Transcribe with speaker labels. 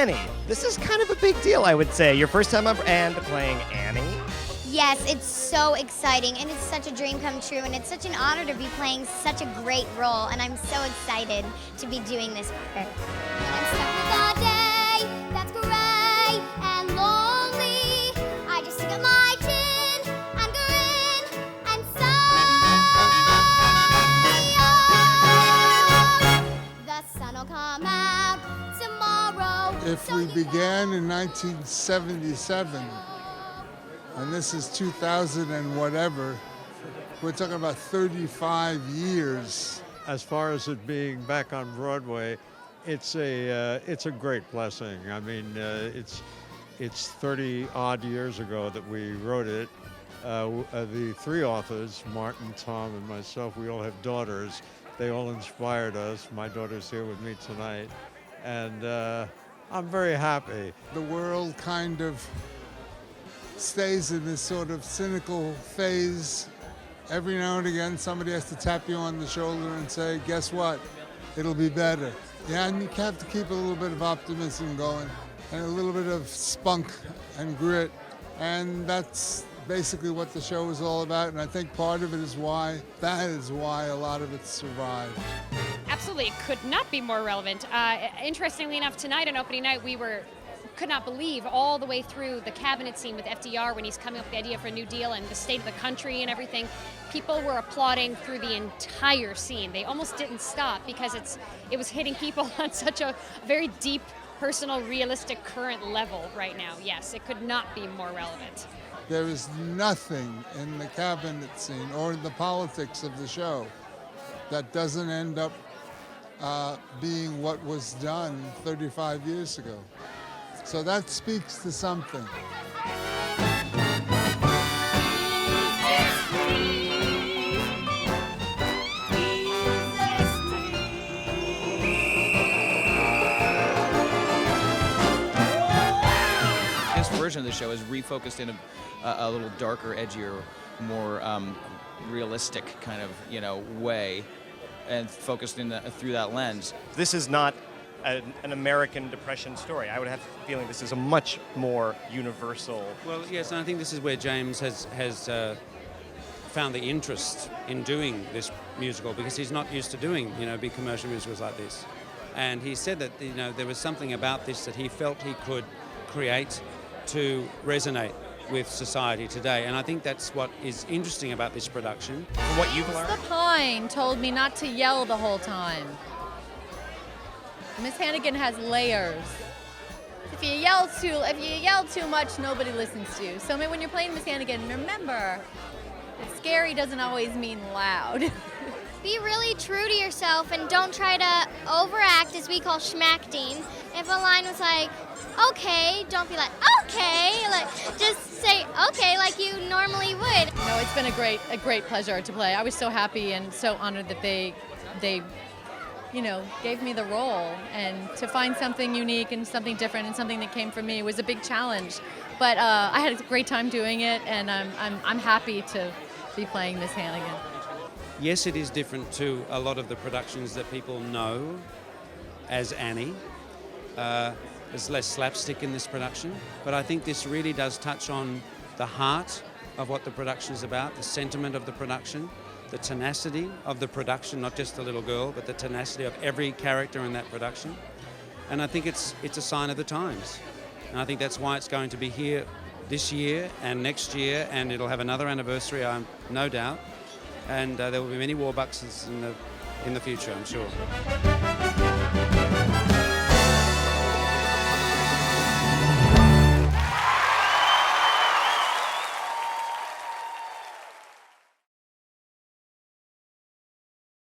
Speaker 1: Annie. This is kind of a big deal, I would say. Your first time up and playing Annie.
Speaker 2: Yes, it's so exciting, and it's such a dream come true, and it's such an honor to be playing such a great role, and I'm so excited to be doing this part. I'm stuck with a day that's gray and lonely. I just stick up my chin and grin and sigh. The sun will come out tomorrow.
Speaker 3: If we began in 1977, and this is 2000 and whatever, we're talking about 35 years.
Speaker 4: As far as it being back on Broadway, it's a great blessing. I mean, it's 30 odd years ago that we wrote it. The three authors, Martin, Tom, and myself, we all have daughters. They all inspired us. My daughter's here with me tonight, and I'm very happy.
Speaker 3: The world kind of stays in this sort of cynical phase. Every now and again, somebody has to tap you on the shoulder and say, guess what? It'll be better. Yeah, and you have to keep a little bit of optimism going and a little bit of spunk and grit. And that's basically what the show is all about. And I think part of it is why a lot of it survived.
Speaker 5: Absolutely, it could not be more relevant. Interestingly enough, tonight on opening night, we could not believe all the way through the cabinet scene with FDR when he's coming up with the idea for a new deal and the state of the country and everything. People were applauding through the entire scene. They almost didn't stop because it was hitting people on such a very deep, personal, realistic, current level right now. Yes, it could not be more relevant.
Speaker 3: There is nothing in the cabinet scene or in the politics of the show that doesn't end up being what was done 35 years ago. So that speaks to something.
Speaker 6: This version of the show is refocused in a little darker, edgier, more realistic kind of way, and focused through that lens.
Speaker 1: This is not an American Depression story. I would have the feeling this is a much more universal.
Speaker 7: Well, yes, and I think this is where James has found the interest in doing this musical, because he's not used to doing big commercial musicals like this. And he said that there was something about this that he felt he could create to resonate with society today, and I think that's what is interesting about this production.
Speaker 1: From what you've learned,
Speaker 8: The Pine told me not to yell the whole time. Miss Hannigan has layers. If you yell too much, nobody listens to you. So when you're playing Miss Hannigan, remember that scary doesn't always mean loud.
Speaker 2: Be really true to yourself and don't try to overact, as we call schmacting. If a line was like, okay, don't be like, okay, just say okay like you normally would.
Speaker 8: No, it's been a great pleasure to play. I was so happy and so honored that they gave me the role, and to find something unique and something different and something that came from me was a big challenge. But I had a great time doing it, and I'm happy to be playing Miss Hannigan.
Speaker 7: Yes, it is different to a lot of the productions that people know as Annie. There's less slapstick in this production, but I think this really does touch on the heart of what the production is about, the sentiment of the production, the tenacity of the production, not just the little girl, but the tenacity of every character in that production. And I think it's a sign of the times. And I think that's why it's going to be here this year and next year, and it'll have another anniversary, no doubt. And there will be many Warbucks in the future, I'm sure.